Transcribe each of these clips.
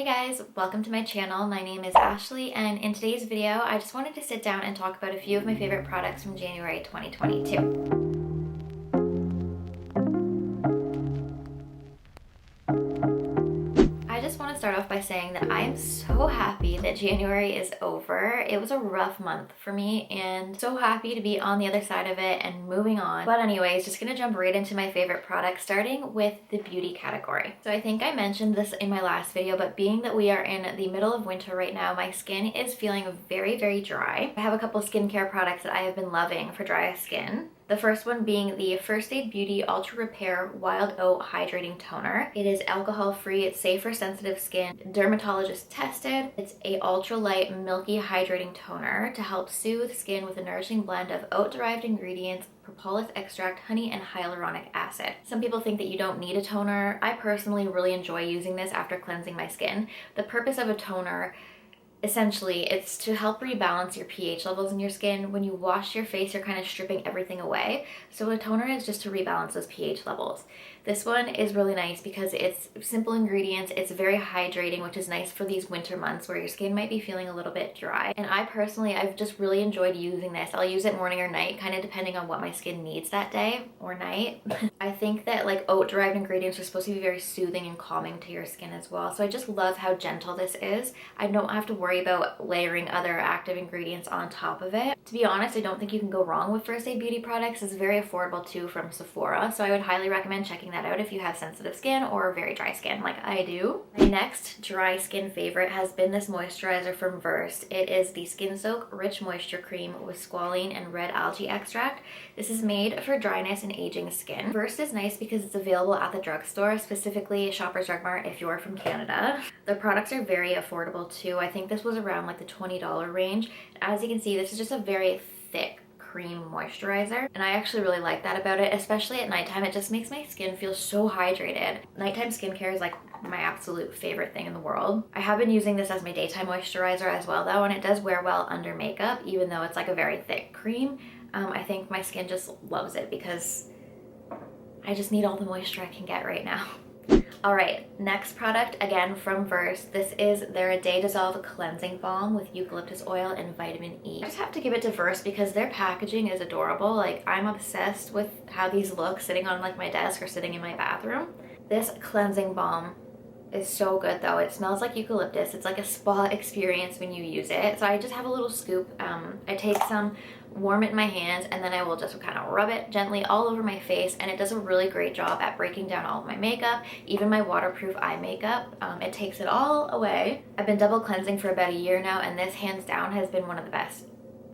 guys, welcome to my channel. My name is Ashley, and in today's video I just wanted to sit down and talk about a few of my favorite products from January 2022. I just want to start off by saying that I am so happy that January is over. It was a rough month for me and so happy to be on the other side of it and moving on. But anyways, just gonna jump right into my favorite products, starting with the beauty category. So I think I mentioned this in my last video, but being that we are in the middle of winter right now, my skin is feeling very dry. I have a couple skincare products that I have been loving for dry skin. The first one being the First Aid Beauty Ultra Repair Wild Oat Hydrating Toner. It is alcohol free, it's safe for sensitive skin, dermatologist tested. It's a ultra light milky hydrating toner to help soothe skin with a nourishing blend of oat derived ingredients, propolis extract, honey, and hyaluronic acid. Some people think that you don't need a toner. I personally really enjoy using this after cleansing my skin. The purpose of a toner, essentially, it's to help rebalance your pH levels in your skin. When you wash your face, you're kind of stripping everything away. So a toner is just to rebalance those pH levels. This one is really nice because it's simple ingredients, it's very hydrating, which is nice for these winter months where your skin might be feeling a little bit dry. And I personally, I've just really enjoyed using this. I'll use it morning or night, kind of depending on what my skin needs that day or night. I think that like oat derived ingredients are supposed to be very soothing and calming to your skin as well. So I just love how gentle this is. I don't have to worry about layering other active ingredients on top of it. To be honest, I don't think you can go wrong with First Aid Beauty products. It's very affordable too from Sephora. So I would highly recommend checking that out if you have sensitive skin or very dry skin like I do. My next dry skin favorite has been this moisturizer from Versed. It is the Skin Soak Rich Moisture Cream with squalene and red algae extract. This is made for dryness and aging skin. Versed is nice because it's available at the drugstore, specifically Shoppers Drug Mart if you're from Canada. The products are very affordable too. I think this was around like the $20 range. As you can see, this is just a very thick cream moisturizer, and I actually really like that about it, especially at nighttime. It just makes my skin feel so hydrated. Nighttime skincare is like my absolute favorite thing in the world. I have been using this as my daytime moisturizer as well though, and it does wear well under makeup even though it's like a very thick cream. I think my skin just loves it because I just need all the moisture I can get right now. Alright, next product, again from Versed. This is their A Day Dissolve Cleansing Balm with eucalyptus oil and vitamin E. I just have to give it to Versed because their packaging is adorable. Like, I'm obsessed with how these look sitting on like my desk or sitting in my bathroom. This cleansing balm is so good though. It smells like eucalyptus. It's like a spa experience when you use it. So I just have a little scoop. I take some, warm it in my hands, and then I will just kind of rub it gently all over my face, and it does a really great job at breaking down all of my makeup, even my waterproof eye makeup. It takes it all away. I've been double cleansing for about a year now, and this hands down has been one of the best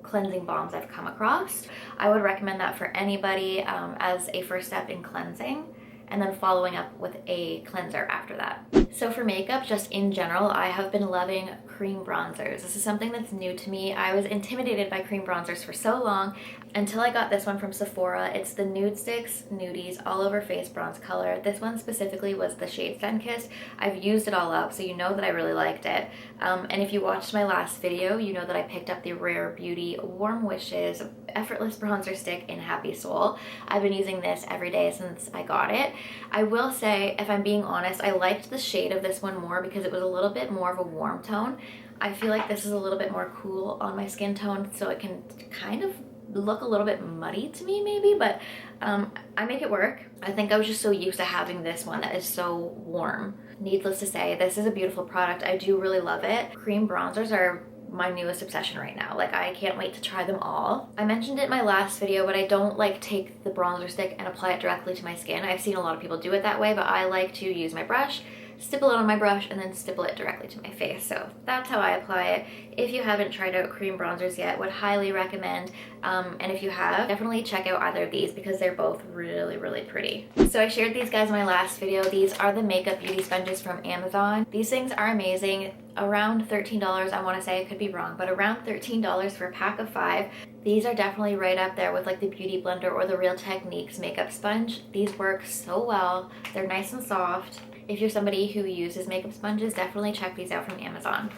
cleansing balms I've come across. I would recommend that for anybody as a first step in cleansing, and then following up with a cleanser after that. So for makeup, just in general, I have been loving cream bronzers. This is something that's new to me. I was intimidated by cream bronzers for so long until I got this one from Sephora. It's the Nude Sticks Nudies All Over Face Bronze Color. This one specifically was the shade Sun Kissed. I've used it all up, so you know that I really liked it. And if you watched my last video, you know that I picked up the Rare Beauty Warm Wishes Effortless Bronzer Stick in Happy Soul. I've been using this every day since I got it. I will say, if I'm being honest, I liked the shade of this one more because it was a little bit more of a warm tone. I feel like this is a little bit more cool on my skin tone, so it can kind of look a little bit muddy to me maybe, but I make it work. I think I was just so used to having this one that is so warm. Needless to say, this is a beautiful product. I do really love it. Cream bronzers are my newest obsession right now. Like, I can't wait to try them all. I mentioned it in my last video, but I don't like take the bronzer stick and apply it directly to my skin. I've seen a lot of people do it that way, but I like to use my brush, stipple it on my brush, and then stipple it directly to my face. So that's how I apply it. If you haven't tried out cream bronzers yet, would highly recommend. And if you have, definitely check out either of these because they're both really pretty. So I shared these guys in my last video. These are the makeup beauty sponges from Amazon. These things are amazing. Around $13, I want to say, I could be wrong, but around $13 for a pack of 5. These are definitely right up there with like the Beauty Blender or the Real Techniques makeup sponge. These work so well. They're nice and soft. If you're somebody who uses makeup sponges, definitely check these out from Amazon.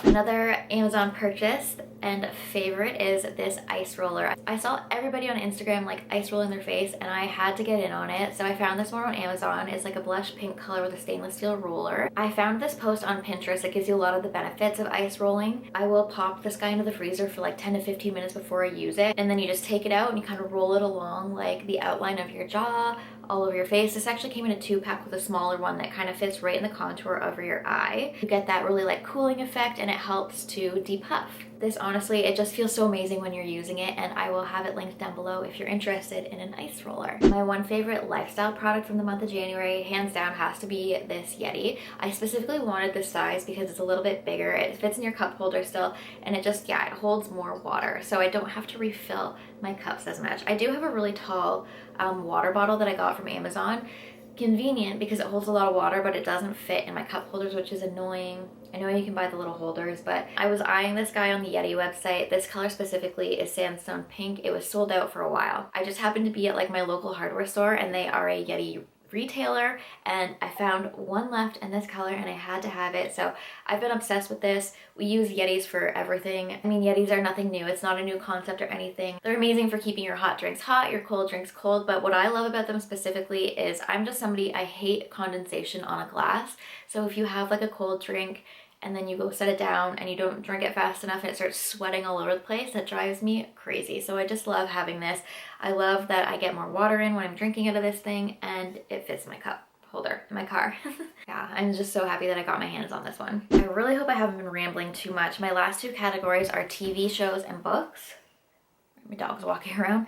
Another Amazon purchase and favorite is this ice roller. I saw everybody on Instagram like ice rolling their face and I had to get in on it. So I found this one on Amazon. It's like a blush pink color with a stainless steel ruler. I found this post on Pinterest that gives you a lot of the benefits of ice rolling. I will pop this guy into the freezer for like 10 to 15 minutes before I use it. And then you just take it out and you kind of roll it along like the outline of your jaw, all over your face. This actually came in a 2-pack with a smaller one that kind of fits right in the contour over your eye. You get that really like cooling effect and it helps to depuff. This honestly, it just feels so amazing when you're using it, and I will have it linked down below if you're interested in an ice roller. My one favorite lifestyle product from the month of January, hands down, has to be this Yeti. I specifically wanted this size because it's a little bit bigger. It fits in your cup holder still, and it just, yeah, it holds more water, so I don't have to refill my cups as much. I do have a really tall water bottle that I got from Amazon. Convenient because it holds a lot of water, but it doesn't fit in my cup holders, which is annoying. I know you can buy the little holders, but I was eyeing this guy on the Yeti website. This color specifically is sandstone pink. It was sold out for a while. I just happened to be at like my local hardware store and they are a Yeti retailer, and I found one left in this color and I had to have it. So I've been obsessed with this. We use Yetis for everything. I mean, Yetis are nothing new. It's not a new concept or anything. They're amazing for keeping your hot drinks hot, your cold drinks cold, but what I love about them specifically is I'm just somebody, I hate condensation on a glass. So if you have like a cold drink and then you go set it down and you don't drink it fast enough and it starts sweating all over the place, that drives me crazy. So I just love having this. I love that I get more water in when I'm drinking out of this thing, and it fits my cup holder in my car. Yeah, I'm just so happy that I got my hands on this one. I really hope I haven't been rambling too much. My last two categories are TV shows and books. My dog's walking around.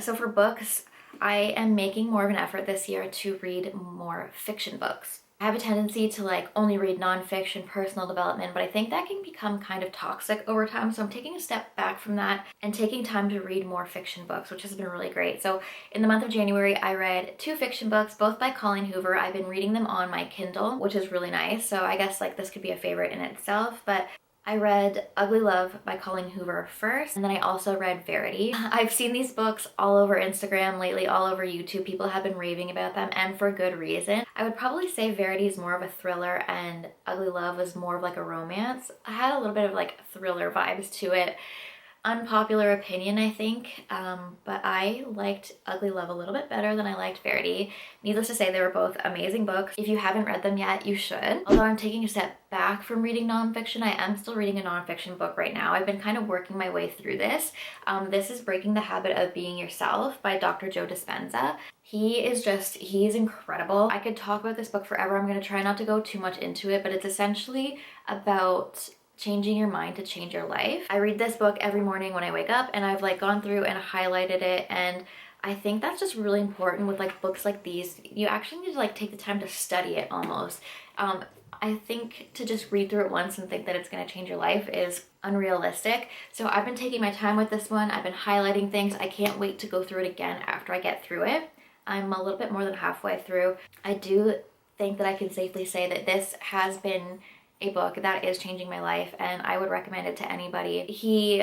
So for books, I am making more of an effort this year to read more fiction books. I have a tendency to like only read nonfiction, personal development, but I think that can become kind of toxic over time. So I'm taking a step back from that and taking time to read more fiction books, which has been really great. So in the month of January, I read 2 fiction books, both by Colleen Hoover. I've been reading them on my Kindle, which is really nice. So I guess like this could be a favorite in itself, but I read Ugly Love by Colleen Hoover first, and then I also read Verity. I've seen these books all over Instagram lately, all over YouTube. People have been raving about them, and for good reason. I would probably say Verity is more of a thriller and Ugly Love was more of like a romance. I had a little bit of like thriller vibes to it. Unpopular opinion, I think, but I liked Ugly Love a little bit better than I liked Verity. Needless to say, they were both amazing books. If you haven't read them yet, you should. Although I'm taking a step back from reading nonfiction, I am still reading a nonfiction book right now. I've been kind of working my way through this. This is Breaking the Habit of Being Yourself by Dr. Joe Dispenza. He's incredible. I could talk about this book forever. I'm going to try not to go too much into it, but it's essentially about changing your mind to change your life. I read this book every morning when I wake up, and I've like gone through and highlighted it, and I think that's just really important with like books like these. You actually need to like take the time to study it almost. I think to just read through it once and think that it's going to change your life is unrealistic. So I've been taking my time with this one. I've been highlighting things. I can't wait to go through it again after I get through it. I'm a little bit more than halfway through. I do think that I can safely say that this has been a book that is changing my life, and I would recommend it to anybody. He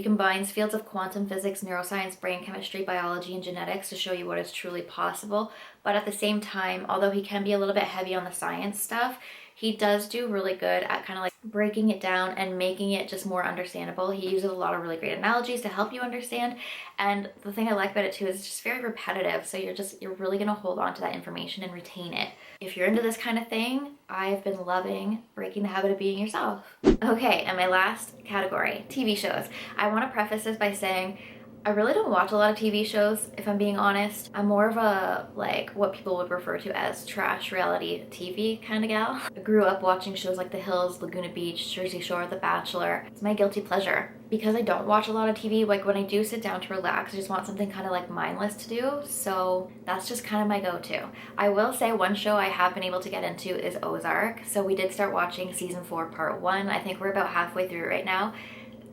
combines fields of quantum physics, neuroscience, brain chemistry, biology, and genetics to show you what is truly possible. But at the same time, although he can be a little bit heavy on the science stuff, he does do really good at kind of like breaking it down and making it just more understandable. He uses a lot of really great analogies to help you understand. And the thing I like about it too is it's just very repetitive. So you're really gonna hold on to that information and retain it. If you're into this kind of thing, I've been loving Breaking the Habit of Being Yourself. Okay, and my last category, TV shows. I wanna preface this by saying, I really don't watch a lot of TV shows, if I'm being honest. I'm more of a, like, what people would refer to as trash reality TV kind of gal. I grew up watching shows like The Hills, Laguna Beach, Jersey Shore, The Bachelor. It's my guilty pleasure. Because I don't watch a lot of TV, like when I do sit down to relax, I just want something kind of like mindless to do. So that's just kind of my go-to. I will say one show I have been able to get into is Ozark. So we did start watching season 4, part 1. I think we're about halfway through right now.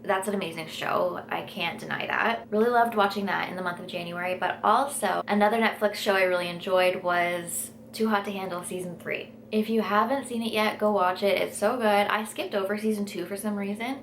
That's an amazing show. I can't deny that. Really loved watching that in the month of January, but also another Netflix show I really enjoyed was Too Hot to Handle season 3. If you haven't seen it yet, go watch it. It's so good. I skipped over season 2 for some reason.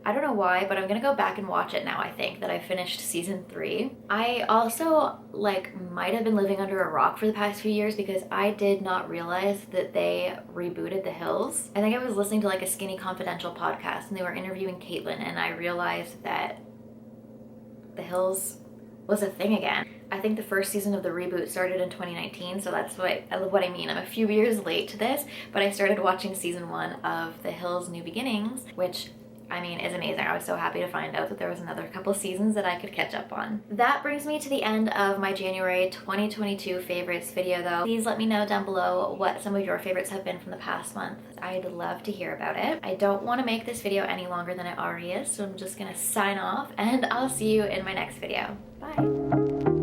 I don't know why, but I'm gonna go back and watch it now, I think, that I finished season 3. I also, like, might have been living under a rock for the past few years because I did not realize that they rebooted The Hills. I think I was listening to, like, a Skinny Confidential podcast, and they were interviewing Caitlyn, and I realized that The Hills was a thing again. I think the first season of the reboot started in 2019, so that's what I mean. I'm a few years late to this, but I started watching season 1 of The Hills New Beginnings, which, I mean, is amazing. I was so happy to find out that there was another couple seasons that I could catch up on. That brings me to the end of my January 2022 favorites video though. Please let me know down below what some of your favorites have been from the past month. I'd love to hear about it. I don't want to make this video any longer than it already is, so I'm just gonna sign off and I'll see you in my next video. Bye.